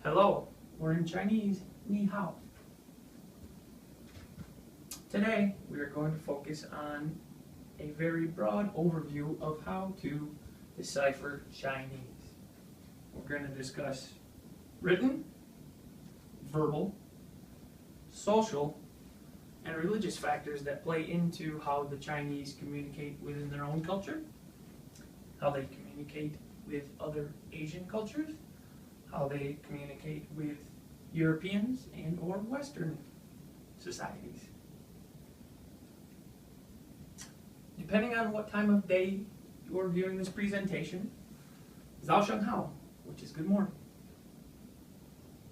Hello, we're in Chinese, ni hao. Today, we are going to focus on a very broad overview of how to decipher Chinese. We're going to discuss written, verbal, social, and religious factors that play into how the Chinese communicate within their own culture, how they communicate with other Asian cultures, how they communicate with Europeans and or Western societies. Depending on what time of day you're viewing this presentation, Zao Sheng Hao, which is good morning,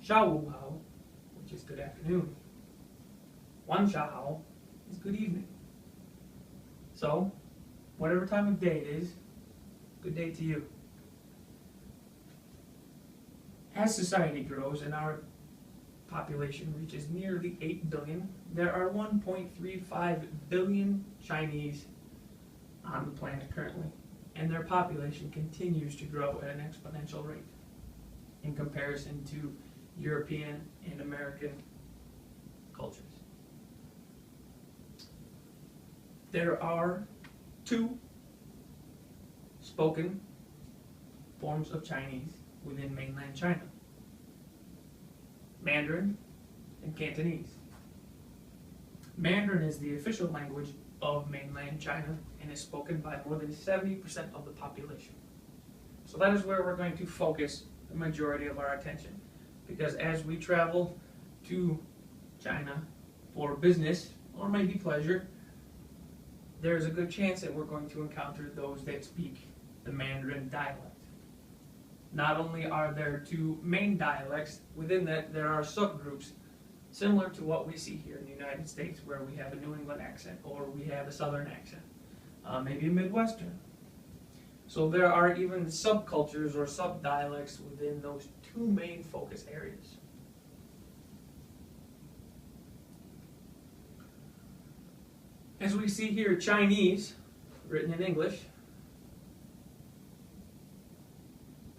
Sha Wu Hao, which is good afternoon, Wan Sha Hao is good evening. So, whatever time of day it is, good day to you. As society grows and our population reaches nearly 8 billion, there are 1.35 billion Chinese on the planet currently, and their population continues to grow at an exponential rate in comparison to European and American cultures. There are two spoken forms of Chinese within mainland China: Mandarin and Cantonese. Mandarin is the official language of mainland China and is spoken by more than 70% of the population. So that is where we're going to focus the majority of our attention, because as we travel to China for business or maybe pleasure, there's a good chance that we're going to encounter those that speak the Mandarin dialect. Not only are there two main dialects, within that there are subgroups similar to what we see here in the United States, where we have a New England accent or we have a Southern accent, maybe a Midwestern. So there are even subcultures or subdialects within those two main focus areas. As we see here, Chinese, written in English,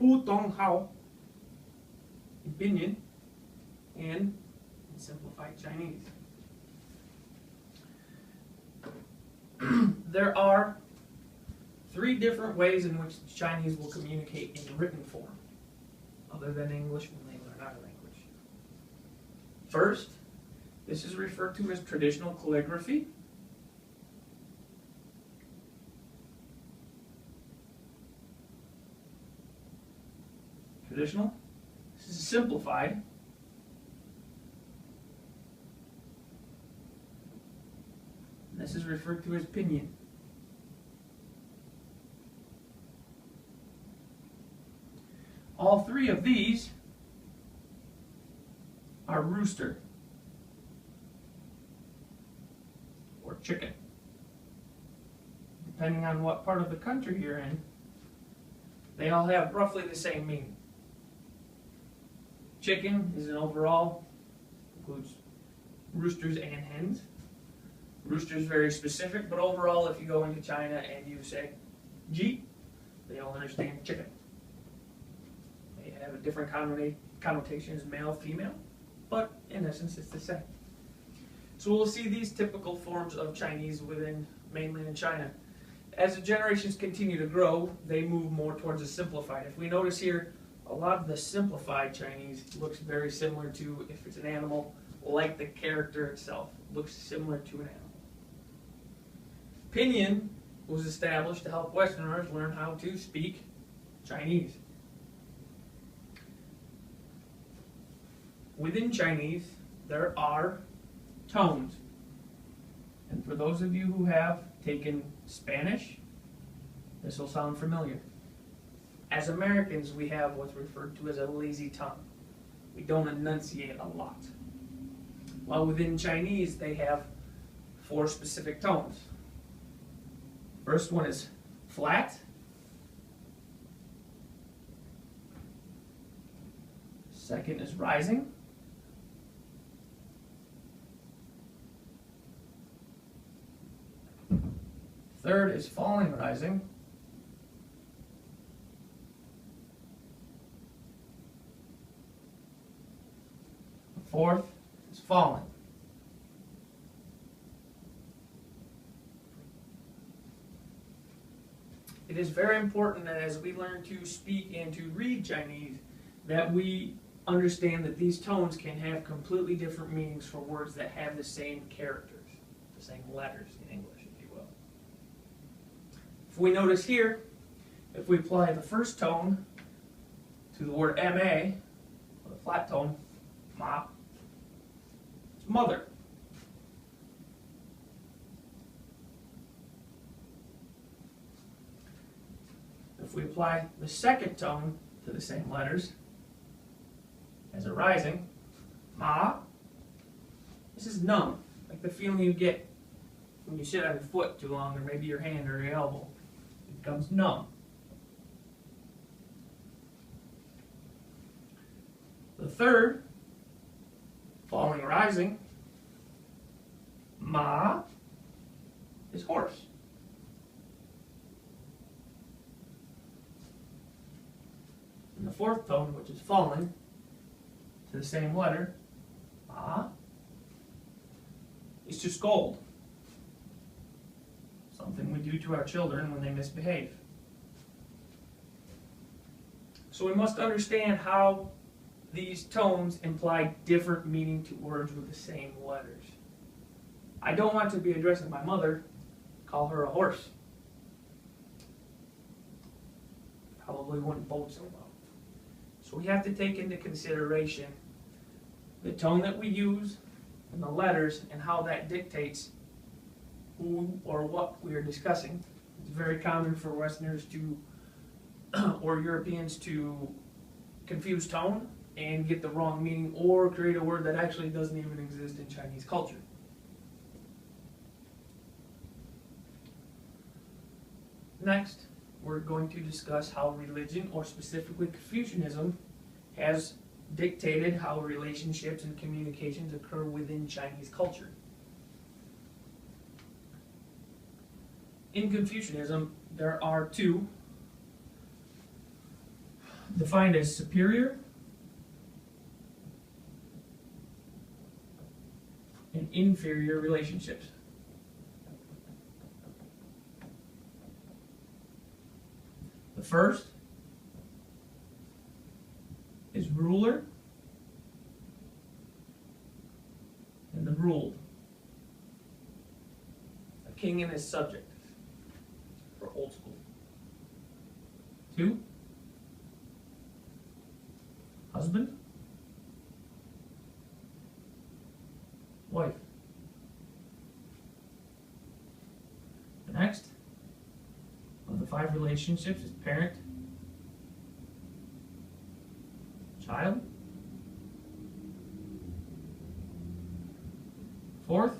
Putong Hao, in Pinyin, and in simplified Chinese. There are three different ways in which the Chinese will communicate in written form, other than English when they learn our language. First, this is referred to as traditional calligraphy. Traditional. This is simplified. This is referred to as pinyin. All three of these are rooster or chicken. Depending on what part of the country you're in, they all have roughly the same meaning. Chicken is an overall, includes roosters and hens. Rooster is very specific, but overall, if you go into China and you say "ji," they all understand chicken. They have a different connotation as male, female, but in essence, it's the same. So we'll see these typical forms of Chinese within mainland China. As the generations continue to grow, they move more towards a simplified. If we notice here, a lot of the simplified Chinese looks very similar to, if it's an animal, like the character itself, looks similar to an animal. Pinyin was established to help Westerners learn how to speak Chinese. Within Chinese, there are tones. And for those of you who have taken Spanish, this will sound familiar. As Americans, we have what's referred to as a lazy tongue. We don't enunciate a lot. While within Chinese, they have 4 specific tones. First one is flat. Second is rising. Third is falling, rising. fourth is falling. It is very important that as we learn to speak and to read Chinese, that we understand that these tones can have completely different meanings for words that have the same characters, the same letters in English, if you will. If we notice here, if we apply the first tone to the word ma, the flat tone, ma, it's mother. If we apply the second tone to the same letters as a rising, ma, this is numb, like the feeling you get when you sit on your foot too long, or maybe your hand or your elbow. It becomes numb. The third, falling rising, ma, is hoarse. And the fourth tone, which is falling to the same letter, ma, is to scold. Something we do to our children when they misbehave. So we must understand how these tones imply different meaning to words with the same letters. I don't want to be addressing my mother, call her a horse. Probably wouldn't bode so well. So we have to take into consideration the tone that we use and the letters and how that dictates who or what we are discussing. It's very common for Westerners to, or Europeans to confuse tone and get the wrong meaning or create a word that actually doesn't even exist in Chinese culture. Next, we're going to discuss how religion, or specifically Confucianism, has dictated how relationships and communications occur within Chinese culture. In Confucianism, there are two defined as superior and inferior relationships. The first is ruler and the ruled. A king and his subject for old school. Two, husband, wife. The next of the 5 relationships is parent, child. Fourth,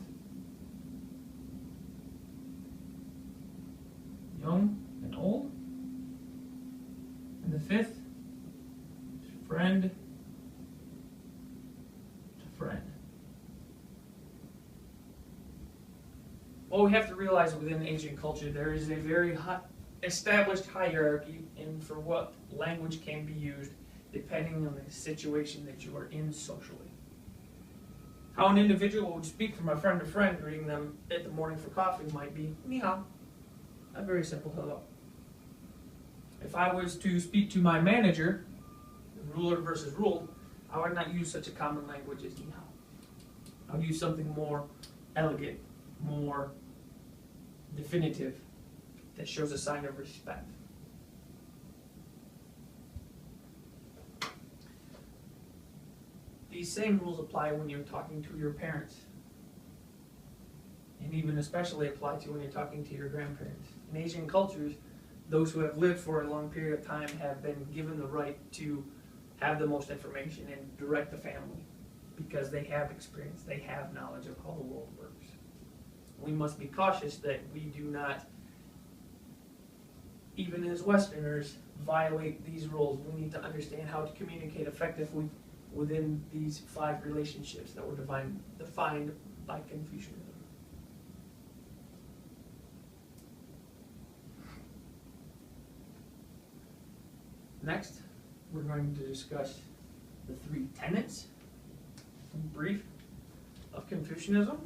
young and old. And the 5th is friend to friend. What we have to realize within Asian culture, there is a very established hierarchy in for what language can be used depending on the situation that you are in socially. How an individual would speak from a friend to friend, greeting them at the morning for coffee, might be ni hao, a very simple hello. If I was to speak to my manager, ruler versus ruled, I would not use such a common language as ni hao. I would use something more elegant, more definitive, that shows a sign of respect. These same rules apply when you're talking to your parents, and even especially apply to when you're talking to your grandparents. In Asian cultures, those who have lived for a long period of time have been given the right to have the most information and direct the family because they have experience, they have knowledge of how the world works. We must be cautious that we do not, even as Westerners, violate these rules. We need to understand how to communicate effectively within these 5 relationships that were defined by Confucianism. Next, we're going to discuss the 3 tenets brief of Confucianism.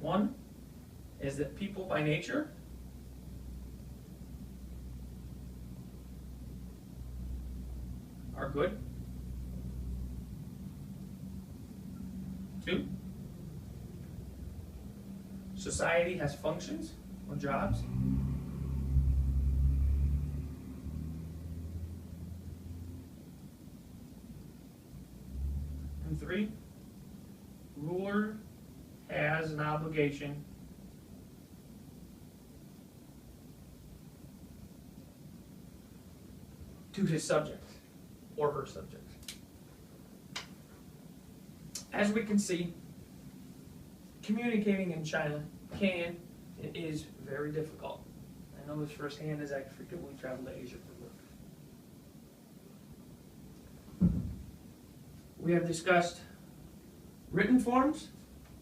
One is that people by nature are good. Two, society has functions or jobs. And three, ruler has an obligation to his subjects or her subjects. As we can see, communicating in China can and is very difficult. I know this firsthand as I frequently travel to Asia for work. We have discussed written forms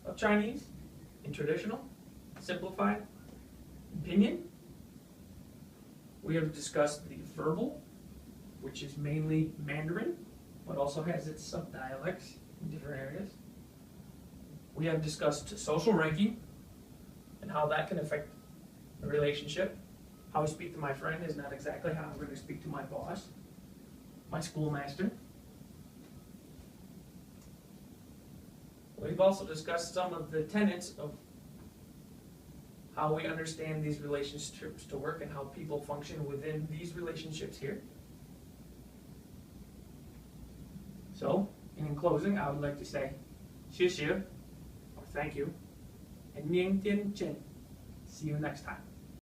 of Chinese in traditional, simplified, and pinyin. We have discussed the verbal, which is mainly Mandarin, but also has its sub-dialects in different areas. We have discussed social ranking and how that can affect a relationship. How I speak to my friend is not exactly how I'm going to speak to my boss, my schoolmaster. We've also discussed some of the tenets of how we understand these relationships to work and how people function within these relationships here. So, in closing, I would like to say, 谢谢, or thank you, and 明天见. See you next time.